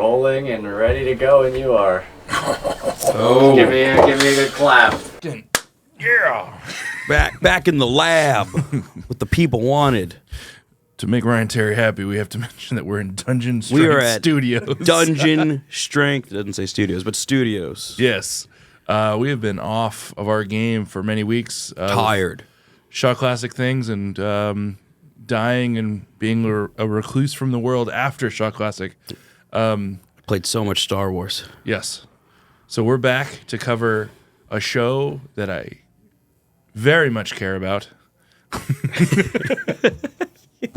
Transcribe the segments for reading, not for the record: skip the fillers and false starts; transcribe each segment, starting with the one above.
Rolling and ready to go, and you are. Oh, Give me a good clap. yeah! Back in the lab, what the people wanted. To make Ryan Terry happy, we have to mention that we're in Dungeon We are Strength at Studios. Dungeon Strength. It doesn't say studios, but studios. Yes. We have been off of our game for many weeks. Tired. Shaw Classic things and dying and being a recluse from the world after Shaw Classic. Played so much Star Wars. Yes. So we're back to cover a show that I very much care about.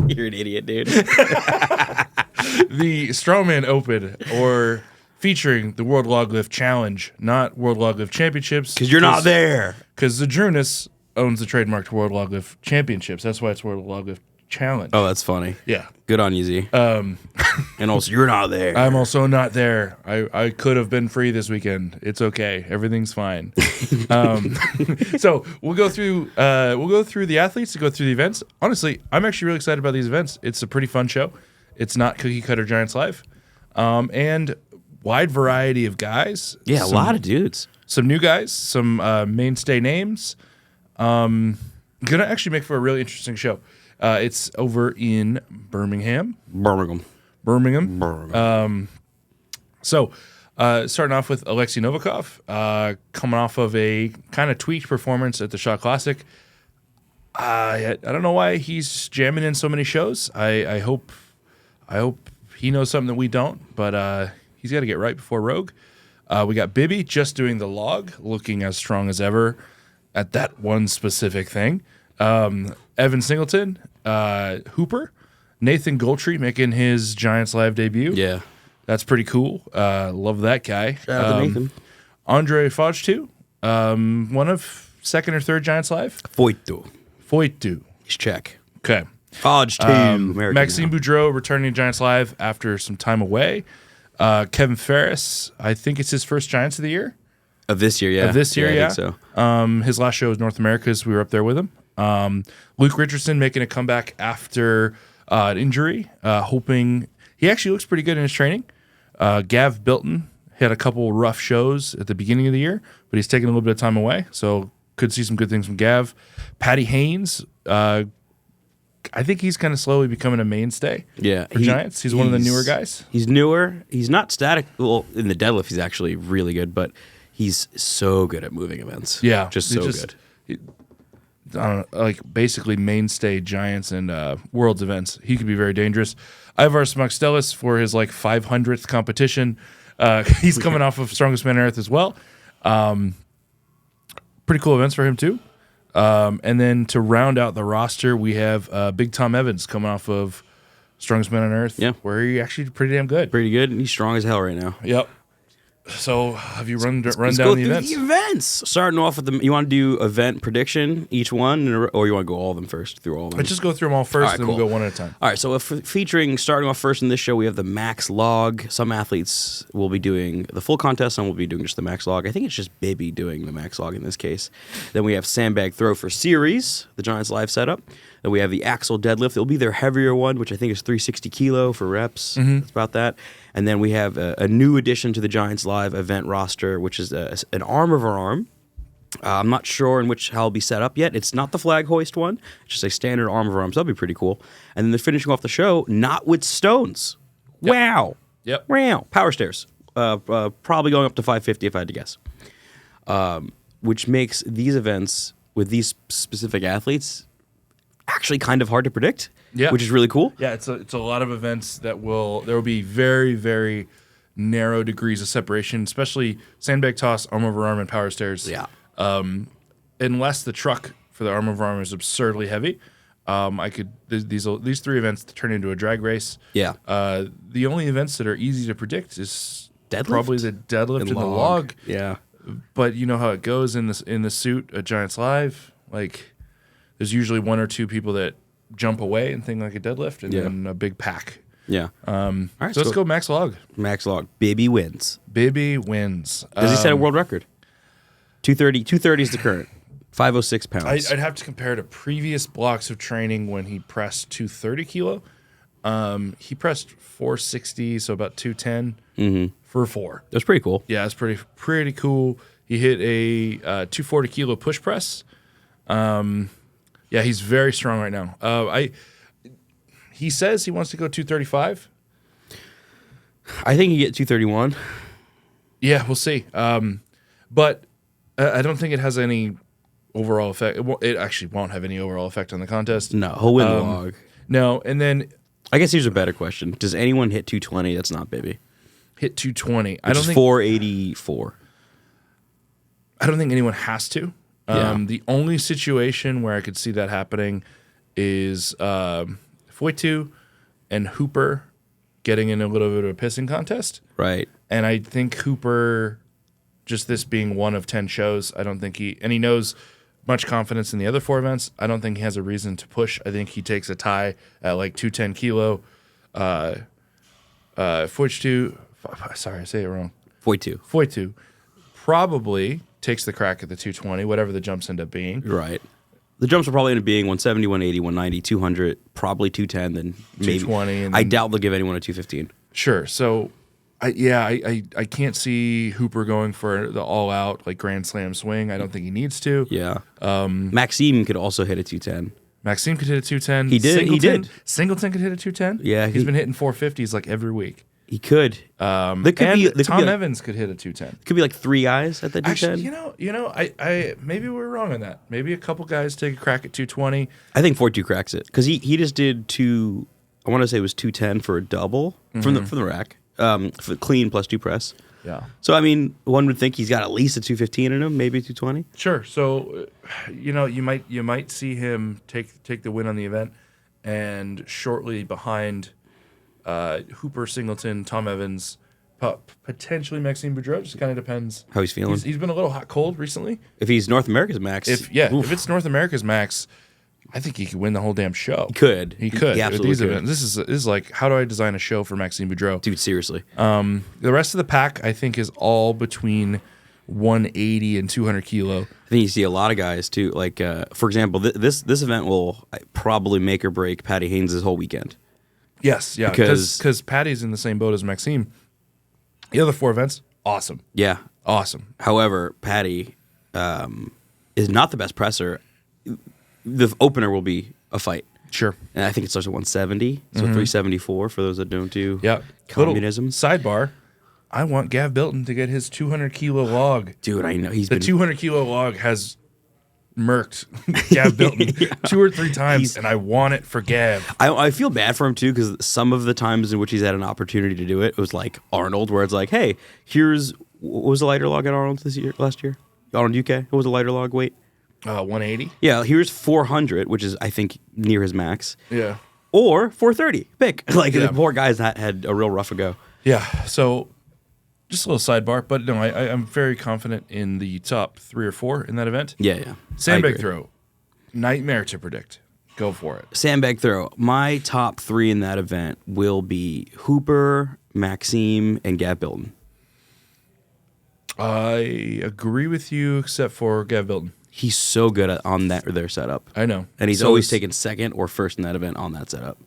You're an idiot, dude. The Strongman Open, or featuring the World Log Lift Challenge, not World Log Lift Championships. Because you're not there. Because Zadrunas owns the trademark to World Log Lift Championships. That's why it's World Log Lift Challenge. Oh, that's funny. Yeah. Good on you, Z. And also, you're not there. I'm also not there. I could have been free this weekend. It's okay. Everything's fine. So we'll go through the athletes, to go through the events. Honestly, I'm actually really excited about these events. It's a pretty fun show. It's not cookie cutter Giants Live, and wide variety of guys. Yeah, a lot of dudes. Some new guys, some mainstay names. Gonna actually make for a really interesting show. It's over in Birmingham. So, starting off with Alexei Novikov, coming off of a kind of tweaked performance at the Shaw Classic. I don't know why he's jamming in so many shows. I hope he knows something that we don't, but he's got to get right before Rogue. We got Bibby just doing the log, looking as strong as ever at that one specific thing. Evan Singleton, Hooper, Nathan Goldtree making his Giants Live debut. Yeah. That's pretty cool. Love that guy. Shout out to Nathan. Andre Fauchtu, one of second or third Giants Live. Foytu. He's Czech. Okay. Fodge team. Maxime Boudreau returning to Giants Live after some time away. Kevin Ferris, I think it's his first Giants of the year. Of this year, yeah. I think so. His last show was North America's. We were up there with him. Luke Richardson making a comeback after an injury, hoping he actually looks pretty good in his training. Gav Bilton had a couple rough shows at the beginning of the year, but he's taking a little bit of time away, so could see some good things from Gav. Patty Haynes, I think he's kind of slowly becoming a mainstay for Giants. He's one of the newer guys. He's newer. He's not static. Well, in the deadlift, he's actually really good, but he's so good at moving events. Yeah. Just so good. I don't know, like basically mainstay Giants and Worlds events. He could be very dangerous. Ivar Smoxtelis for his 500th competition. He's coming off of Strongest Man on Earth as well. Pretty cool events for him too. And then to round out the roster, we have Big Tom Evans coming off of Strongest Man on Earth. Yeah. Where he actually pretty damn good. Pretty good. And he's strong as hell right now. Yep. So have you run down Let's the go through events? the events. Starting off with you want to do event prediction, each one, or you want to go all of them first, through all of them? Let's just go through them all first, All right, and then we'll go one at a time. All right, so featuring, starting off first in this show, we have the max log. Some athletes will be doing the full contest, some will be doing just the max log. I think it's just Bibby doing the max log in this case. Then we have Sandbag throw for series, the Giants Live setup. Then we have the axle deadlift. It'll be their heavier one, which I think is 360 kilo for reps. That's about that. And then we have a new addition to the Giants Live event roster, which is an arm over arm. I'm not sure in how it'll be set up yet. It's not the flag hoist one. It's just a standard arm over arm. So that'll be pretty cool. And then they're finishing off the show not with stones. Yep. Wow. Yep. Wow. Power stairs. Probably going up to 550 if I had to guess. Which makes these events with these specific athletes actually kind of hard to predict. Yeah. Which is really cool. Yeah, it's a lot of events there will be very, very narrow degrees of separation, especially sandbag toss, arm over arm, and power stairs. Yeah. Unless the truck for the arm over arm is absurdly heavy, these three events turn into a drag race. Yeah. The only events that are easy to predict is Deadlift? probably the deadlift and the log. Yeah. But you know how it goes in the suit at Giants Live. There's usually one or two people that jump away and think like a deadlift, and then a big pack. Yeah. All right, so let's go max log. Max log. Bibby wins. Bibby wins. Does he set a world record? 230. 230 is the current. 506 pounds. I'd have to compare to previous blocks of training when he pressed 230 kilo. He pressed 460, so about 210 for 4. That's pretty cool. Yeah, it's pretty cool. He hit a 240 kilo push press. Yeah, he's very strong right now. He says he wants to go 235. I think you get 231. Yeah, we'll see. But I don't think it has any overall effect. It actually won't have any overall effect on the contest. No, he'll win the log. No, and then I guess here's a better question. Does anyone hit 220 that's not Bibby? hit 220. I don't think 484. I don't think anyone has to. Yeah. The only situation where I could see that happening is Foytu and Hooper getting in a little bit of a pissing contest. Right. And I think Hooper, just this being one of 10 shows, I don't think he knows much confidence in the other 4 events. I don't think he has a reason to push. I think he takes a tie at like 210 kilo. Foytu, sorry, I say it wrong. Foytu probably takes the crack at the 220, whatever the jumps end up being. Right. The jumps will probably end up being 170, 180, 190, 200, probably 210, then maybe 220. And I doubt they'll give anyone a 215. Sure. So, I can't see Hooper going for the all-out like Grand Slam swing. I don't think he needs to. Yeah. Maxime could also hit a 210. Maxime could hit a 210. He did. Singleton could hit a 210. Yeah, he's been hitting 450s like every week. He could. Tom Evans could hit a 210. Could be like 3 guys at the 210. Actually, I maybe we're wrong on that. Maybe a couple guys take a crack at 220. I think 4-2 cracks it because he just did two. I want to say it was 210 for a double from the rack, for clean plus 2 press. Yeah. So I mean, one would think he's got at least a 215 in him, maybe 220. Sure. So, you might see him take the win on the event, and shortly behind Hooper, Singleton, Tom Evans, potentially Maxime Boudreau. Just kind of depends How he's feeling. He's been a little hot cold recently. If he's North America's max, If it's North America's max, I think he could win the whole damn show. He could. He could. He At absolutely these could. events. This is like, how do I design a show for Maxime Boudreau? Dude, seriously. The rest of the pack, I think, is all between 180 and 200 kilo. I think you see a lot of guys too. Like for example, this event will probably make or break Patty Haynes' whole weekend. Yes, yeah, because Patty's in the same boat as Maxime. The other 4 events, awesome. Yeah. Awesome. However, Patty is not the best presser. The opener will be a fight. Sure. And I think it starts at 170, so 374 for those that don't do communism. Little sidebar, I want Gav Bilton to get his 200 kilo log. Dude, I know he's The been 200 kilo log has murked Gav Bilton 2 or 3 times, and I want it for Gav. I feel bad for him too because some of the times in which he's had an opportunity to do it, it was like Arnold, where it's like, hey, what was the lighter log at Arnold last year? Arnold UK, what was the lighter log weight? 180. Yeah, here's 400, which is I think near his max. Yeah. Or 430. Pick. The poor guys that had a real rough go. Yeah. So, just a little sidebar, but no, I'm very confident in the top 3 or 4 in that event. Yeah. Sandbag throw, nightmare to predict. Go for it. Sandbag throw. My top 3 in that event will be Hooper, Maxime, and Gav Bilton. I agree with you, except for Gav Bilton. He's so good on their setup. I know. And he's always taken second or first in that event on that setup.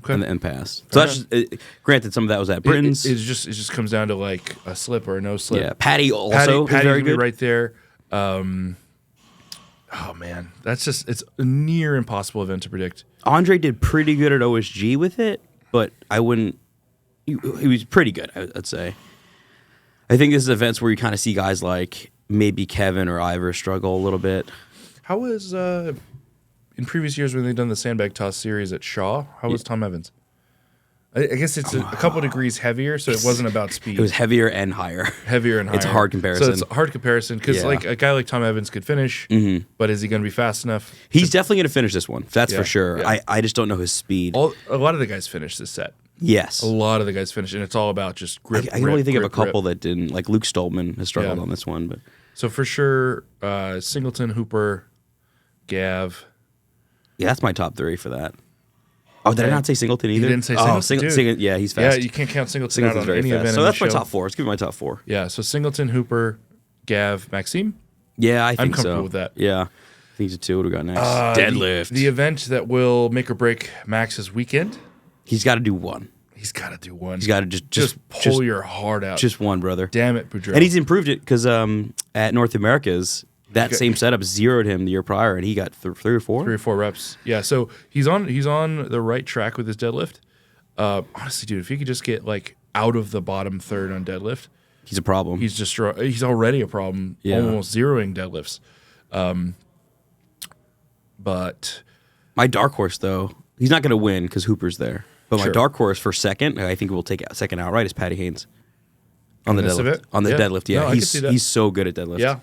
Okay. And pass. So that's just, granted, some of that was at Britain's. It just comes down to like a slip or a no slip. Yeah, Patty also is very good. Right there. Oh man, it's a near impossible event to predict. Andre did pretty good at OSG with it, but I wouldn't. He was pretty good, I'd say. I think this is events where you kind of see guys like maybe Kevin or Ivor struggle a little bit. How was in previous years when they've done the sandbag toss series at Shaw? How was Tom Evans? I guess it's a couple degrees heavier, so it wasn't about speed. It was heavier and higher. It's a hard comparison. So it's a hard comparison because like a guy like Tom Evans could finish, but is he going to be fast enough? He's definitely going to finish this one. That's for sure. Yeah. I just don't know his speed. A lot of the guys finished this set. Yes. A lot of the guys finished, and it's all about just grip. I can only think of a couple that didn't. Like Luke Stoltman has struggled on this one. But so for sure, Singleton, Hooper, Gav. Yeah, that's my top 3 for that. Oh, did I not say Singleton either? You didn't say Singleton. Yeah, he's fast. Yeah, you can't count Singleton Singleton's out on any fast. event. So that's my show. top 4. Let's give it my top 4. Yeah, so Singleton, Hooper, Gav, Maxime. Yeah, I think I'm comfortable with that. Yeah. I think so too. What do we got next? Deadlift. The event that will make or break Max's weekend. He's got to do one. He's got to do one. He's got to just pull your heart out. Just one, brother. Damn it, Boudreaux. And he's improved it because at North America's, that same setup zeroed him the year prior, and he got 3 or 4? 3 or 4 reps. Yeah, so he's on the right track with his deadlift. Honestly, dude, if he could just get like out of the bottom third on deadlift, he's a problem. He's already a problem. Yeah. Almost zeroing deadlifts. But My dark horse, though, he's not going to win because Hooper's there. But my Sure. dark horse for second, I think we'll take second outright, is Patty Haynes on the this deadlift. event? On the Yeah. deadlift, yeah, No, I can see that. he's so good at deadlift. yeah,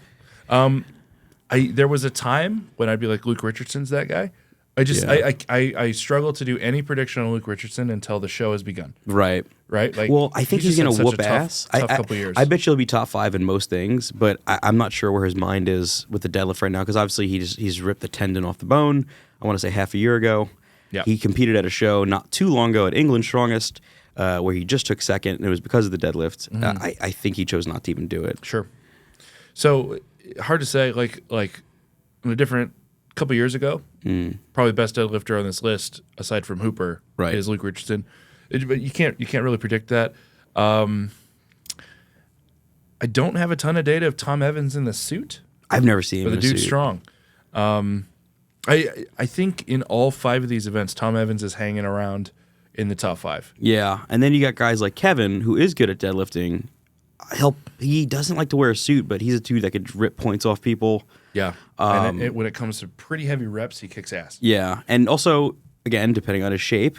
there was a time when I'd be like, Luke Richardson's that guy. Yeah. I struggle to do any prediction on Luke Richardson until the show has begun. Right. Right? Like, Well, I think he's just going had to such a whoop tough- ass. Tough couple years. I bet you he'll be top 5 in most things, but I'm not sure where his mind is with the deadlift right now because obviously he's ripped the tendon off the bone. I want to say half a year ago. Yeah. He competed at a show not too long ago at England's Strongest where he just took second, and it was because of the deadlift. I think he chose not to even do it. Sure. So hard to say. Like in a different couple years ago, probably the best deadlifter on this list aside from Hooper Right. is Luke Richardson. But you can't really predict that. I don't have a ton of data of Tom Evans in the suit, I've never seen him but the in a dude's suit. strong. I think in all 5 of these events, Tom Evans is hanging around in the top 5. Yeah, and then you got guys like Kevin, who is good at deadlifting. He doesn't like to wear a suit, but he's a dude that could rip points off people. Yeah. And when it comes to pretty heavy reps, he kicks ass. Yeah, and also, again, depending on his shape,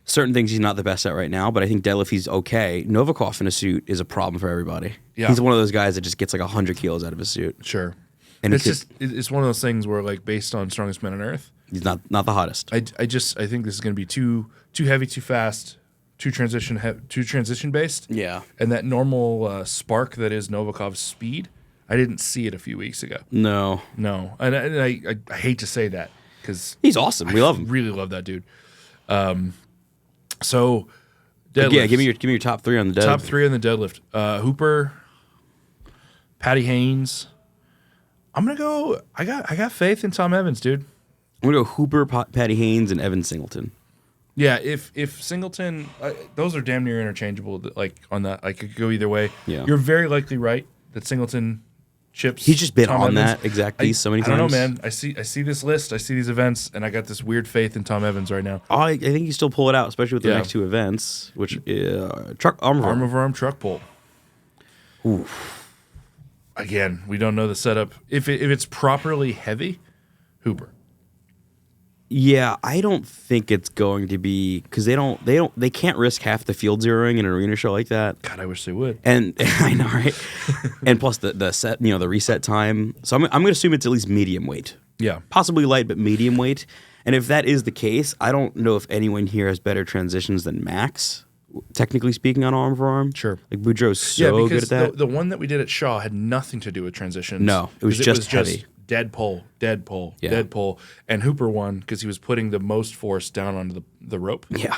certain things he's not the best at right now, but I think deadlift he's okay. Novikov in a suit is a problem for everybody. Yeah. He's one of those guys that just gets like 100 kilos out of his suit. Sure. And it's one of those things where, like, based on Strongest Man on Earth, he's not the hottest. I think this is going to be too heavy, too fast, too transition based. Yeah. And that normal spark that is Novikov's speed, I didn't see it a few weeks ago. No. No, and I hate to say that because He's awesome. We love him. Really love that dude. So, Yeah, deadlifts. give me your top 3 on the deadlift. Top 3 on the deadlift. Hooper, Patty Haynes. I'm gonna go. I got faith in Tom Evans, dude. I'm gonna go Hooper, Patty Haynes, and Evan Singleton. Yeah, if Singleton, those are damn near interchangeable. Like on that, I could go either way. Yeah. You're very likely right that Singleton chips. He's just been Tom on Evans. that exact piece so many I don't know, times. man. I see this list. I see these events, and I got this weird faith in Tom Evans right now. I think you still pull it out, especially with the Yeah. next 2 events, which truck arm Arm over arm truck pull. Again, we don't know the setup. If it's properly heavy, Hooper. Yeah, I don't think it's going to be because they can't risk half the field zeroing in an arena show like that. God, I wish they would. And I know, right? And plus the set, the reset time. So I'm going to assume it's at least medium weight, Yeah. possibly light, but medium weight. And if that is the case, I don't know if anyone here has better transitions than Max, technically speaking, on arm for arm. Sure. Like Boudreaux's so good at that. The one that we did at Shaw had nothing to do with transitions. No, it was 'Cause just heavy. dead pull, dead pull, Yeah. dead pull. And Hooper won because he was putting the most force down onto the rope. Yeah.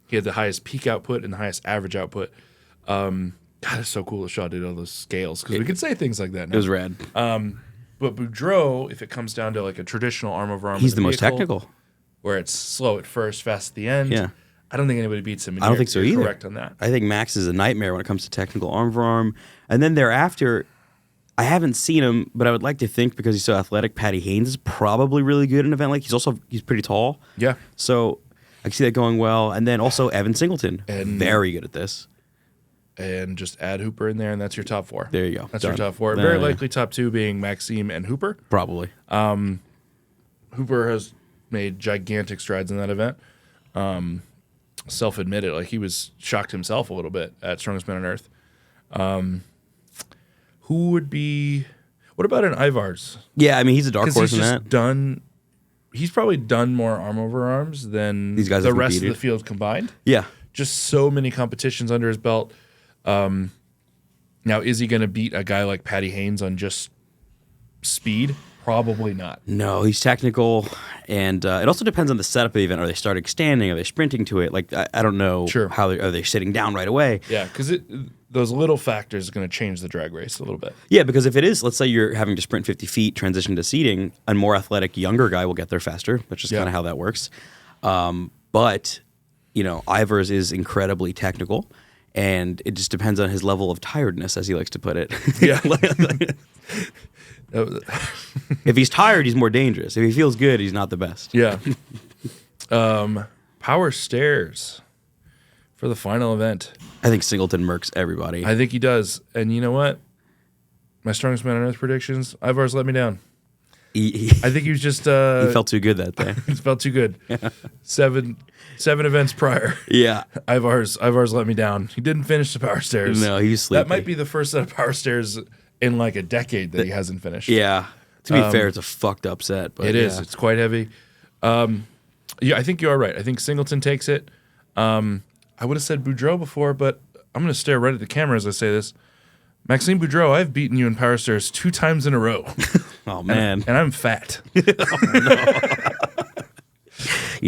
He had the highest peak output and the highest average output. God, it's so cool that Shaw did all those scales because we could say things like that now. It was rad. But Boudreaux, if it comes down to like a traditional arm over arm, He's in the most vehicle, technical. where it's slow at first, fast at the end. Yeah. I don't think anybody beats him. And I don't you're- think so you're either. Correct on that. I think Max is a nightmare when it comes to technical arm for arm. And then thereafter, I haven't seen him, but I would like to think because he's so athletic, Patty Haynes is probably really good in an event like he's pretty tall. Yeah. So I can see that going well. And then also Evan Singleton, And- very good at this. And just add Hooper in there, and that's your top 4. There you go. That's Done. your top 4. Yeah, Very yeah. likely top 2 being Maxime and Hooper. Probably. Hooper has made gigantic strides in that event. Self-admitted, like he was shocked himself a little bit at Strongest Man on Earth. Who would be? What about an Ivars? Yeah, I mean, he's a dark Because horse he's in just that. done. He's probably done more arm over arms than These guys the have rest of competed. the field combined. Yeah. Just so many competitions under his belt. Now, is he going to beat a guy like Patty Haynes on just speed? Probably not. No, he's technical, and it also depends on the setup of the event. Are they starting standing? Are they sprinting to it? Like I don't know. Sure. How are they sitting down right away? Yeah, because those little factors are going to change the drag race a little bit. Yeah, because if it is, let's say you're having to sprint 50 feet, transition to seating, a more athletic, younger guy will get there faster. That's just Yeah. kind of how that works. But Ivers is incredibly technical, and it just depends on his level of tiredness, as he likes to put it. Yeah. If he's tired, he's more dangerous. If he feels good, he's not the best. Yeah. Power stairs for the final event. I think Singleton murks everybody. I think he does. And you know what? My strongest man on earth predictions, Ivar's let me down. I think he was just... he felt too good that day. He felt too good. Yeah. Seven events prior. Yeah. Ivar's let me down. He didn't finish the power stairs. No, he was sleepy. That might be the first set of power stairs in like a decade that he hasn't finished. Yeah. To be fair, it's a fucked up set. But it is. It's quite heavy. Yeah, I think you are right. I think Singleton takes it. I would have said Boudreaux before, but I'm going to stare right at the camera as I say this. Maxime Boudreaux, I've beaten you in power stairs 2 times in a row. Oh, man. And I'm fat. You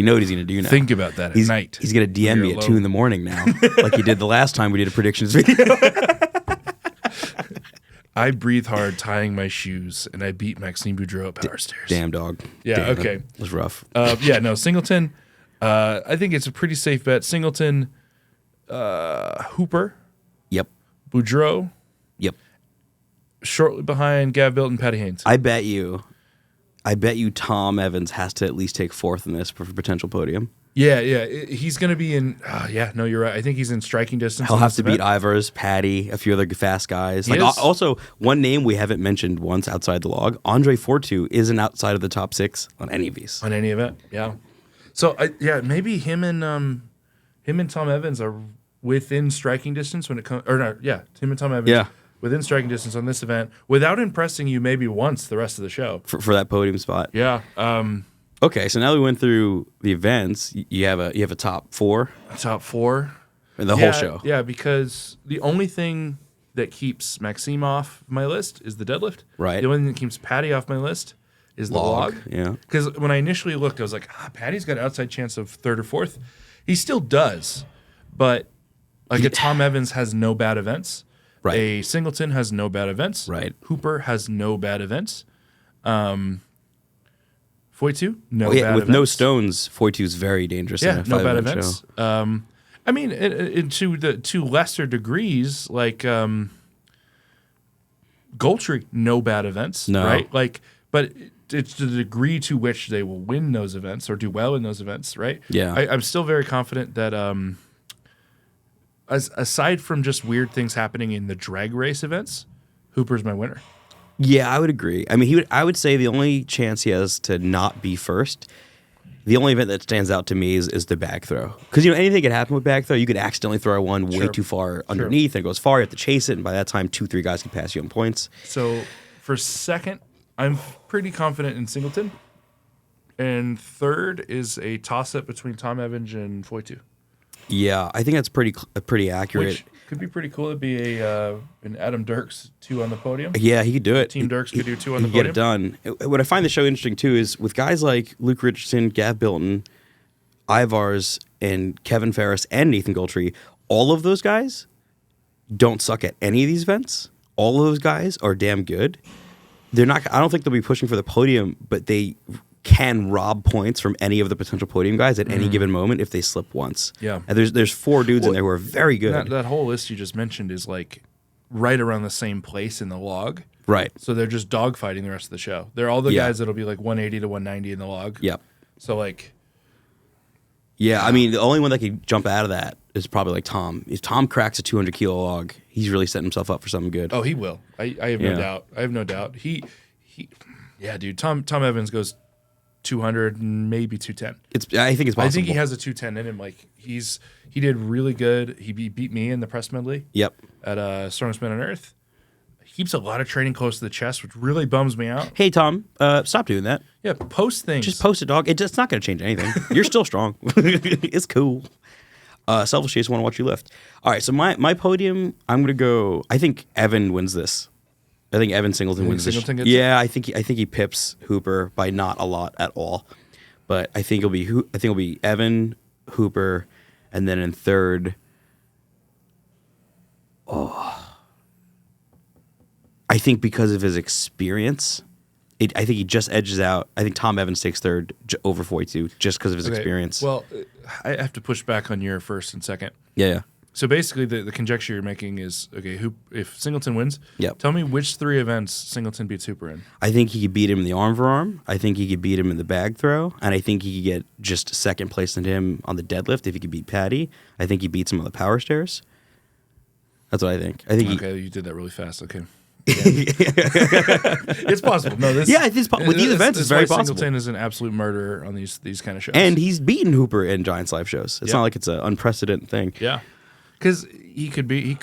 know what he's going to do now. Think about that at night. He's going to DM me at 2 in the morning now, like he did the last time we did a predictions video. I breathe hard tying my shoes, and I beat Maxime Boudreaux at power stairs. Damn, dog. Yeah, Damn, okay. That was rough. Yeah, no, Singleton, I think it's a pretty safe bet. Singleton, Hooper, Yep. Boudreaux, Yep. shortly behind Gav Bilton, Patty Haynes. I bet you Tom Evans has to at least take 4th in this for potential podium. Yeah, he's going to be in. Yeah, no, you're right. I think he's in striking distance. He'll in have this to event. beat Ivers, Patty, a few other fast guys. He Like is. also one name we haven't mentioned once outside the log, Andre Fortu, isn't outside of the top 6 on any of these. On any event, yeah. So maybe him and Tom Evans are within striking distance when it comes. Or no, yeah, him and Tom Evans. Yeah. Within striking distance on this event, without impressing you maybe once the rest of the show. For that podium spot. Yeah. Okay, so now we went through the events. You have a top 4 Top 4. in the whole show. Yeah, because the only thing that keeps Maxime off my list is the deadlift. Right. The only thing that keeps Patty off my list is the log. Yeah. Because when I initially looked, I was like, Patty's got an outside chance of 3rd or 4th. He still does, but like a Tom Evans has no bad events. Right. A Singleton has no bad events. Right. Hooper has no bad events. Foytu, no With bad events. no stones, Fortu's very dangerous in Yeah, a no bad 5-event events. show. I mean, to lesser degrees, like Goltry, no bad events, No. right? Like, but it's the degree to which they will win those events or do well in those events, right? Yeah. I'm still very confident that, aside from just weird things happening in the drag race events, Hooper's my winner. Yeah, I would agree. I mean, I would say the only chance he has to not be first, the only event that stands out to me is the bag throw. Because, anything could happen with bag throw. You could accidentally throw one way Sure. too far underneath, and it goes far. You have to chase it, and by that time, 2-3 guys can pass you on points. So for second, I'm pretty confident in Singleton. And third is a toss-up between Tom Evans and Foytu. Yeah, I think that's pretty accurate. Which could be pretty cool. It'd be an Adam Dirks 2 on the podium. Yeah, he could do it. Team Dirks could do 2 on the He could podium. get it done. What I find the show interesting, too, is with guys like Luke Richardson, Gav Bilton, Ivars, and Kevin Ferris, and Nathan Goltry, all of those guys don't suck at any of these events. All of those guys are damn good. They're not. I don't think they'll be pushing for the podium, but they can rob points from any of the potential podium guys at any given moment if they slip once. Yeah. And there's 4 dudes in there who are very good. That whole list you just mentioned is like right around the same place in the log. Right. So they're just dogfighting the rest of the show. They're all the Yeah. guys that'll be like 180 to 190 in the log. Yep. So like, Yeah, I mean, the only one that could jump out of that is probably like Tom. If Tom cracks a 200 kilo log, he's really setting himself up for something good. oh, he will. I have no Yeah. doubt. I have no doubt. Yeah, dude. Tom Evans goes 200 and maybe 210. I think it's possible. I think he has a 210 in him. Like he did really good. He beat me in the press medley. Yep. At Strongest Man on Earth. He keeps a lot of training close to the chest, which really bums me out. Hey, Tom, stop doing that. Yeah, post things. Just post it, dog. It's not going to change anything. You're still strong. It's cool. Selfishly, just want to watch you lift. All right, so my podium, I'm going to go. I think Evan wins this. I think Evan Singleton wins Singleton this. gets Yeah, I think he pips Hooper by not a lot at all, but I think it'll be Evan, Hooper, and then in third. I think because of his experience I think he just edges out. I think Tom Evans takes third over 42 just because of his experience. Well, I have to push back on your first and second. Yeah. So basically, the conjecture you're making is, okay, if Singleton wins, Yep. tell me which 3 events Singleton beats Hooper in. I think he could beat him in the arm for arm. I think he could beat him in the bag throw. And I think he could get just second place to him on the deadlift if he could beat Patty. I think he beats him on the power stairs. That's what I think. Okay, you did that really fast. Okay. It's possible. No, this. Yeah, with these events, it's very possible. Singleton is an absolute murderer on these kind of shows. And he's beaten Hooper in Giants Live shows. It's Yeah. not like it's an unprecedented thing. Yeah. Because he could be.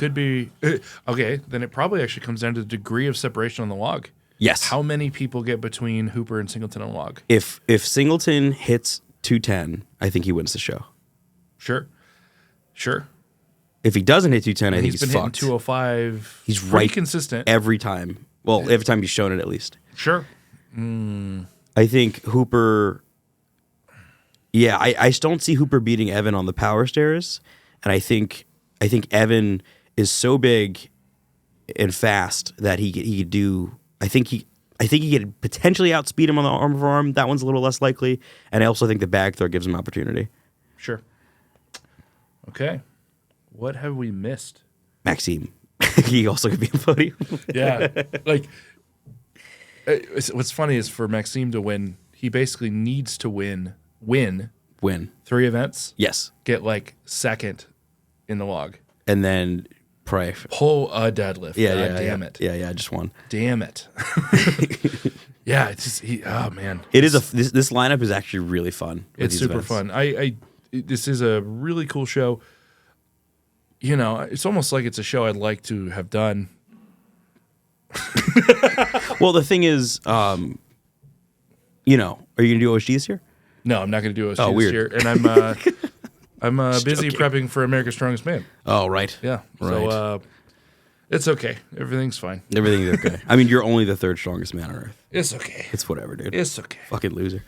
Okay, then it probably actually comes down to the degree of separation on the log. Yes. How many people get between Hooper and Singleton on the log? If Singleton hits 210, I think he wins the show. Sure. If he doesn't hit 210, I think He's he's been fucked. hitting 205. He's pretty right consistent. every time. Well, every time he's shown it, at least. Sure. I think Hooper. Yeah, I just don't see Hooper beating Evan on the power stairs, and I think Evan is so big and fast that he could do. I think he could potentially outspeed him on the arm for arm. That one's a little less likely, and I also think the bag throw gives him opportunity. Sure. Okay. What have we missed? Maxime, he also could be on podium. Yeah. Like, what's funny is for Maxime to win, he basically needs to win Win. 3 events, Yes, get like second in the log, and then pray. pull a deadlift. Yeah, God damn yeah. it. Yeah, I just won. Damn it. Yeah, it's just, oh man. It is this lineup is actually really fun. with It's these super events. fun. This is a really cool show. You know, it's almost like it's a show I'd like to have done. Well, the thing is, are you gonna do OSG this year? No, I'm not going to do OSG this weird. year, and I'm busy joking. prepping for America's Strongest Man. Oh, right. Yeah, Right. so it's okay. Everything's fine. Everything's okay. I mean, you're only the 3rd strongest man on earth. It's okay. It's whatever, dude. It's okay. Fucking loser.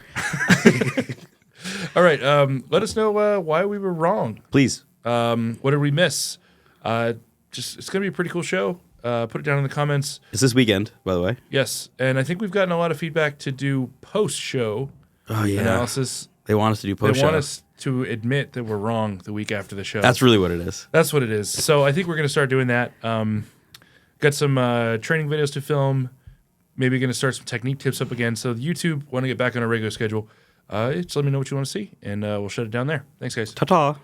All right. Let us know why we were wrong. Please. What did we miss? It's gonna be a pretty cool show. Put it down in the comments. It's this weekend, by the way. Yes, and I think we've gotten a lot of feedback to do post-show Oh, yeah. analysis. They want us to do They post-show. want us to admit that we're wrong the week after the show. That's really what it is. That's what it is. So I think we're going to start doing that. Got some training videos to film. Maybe going to start some technique tips up again. So YouTube, want to get back on a regular schedule. Just let me know what you want to see, and we'll shut it down there. Thanks, guys. Ta-ta.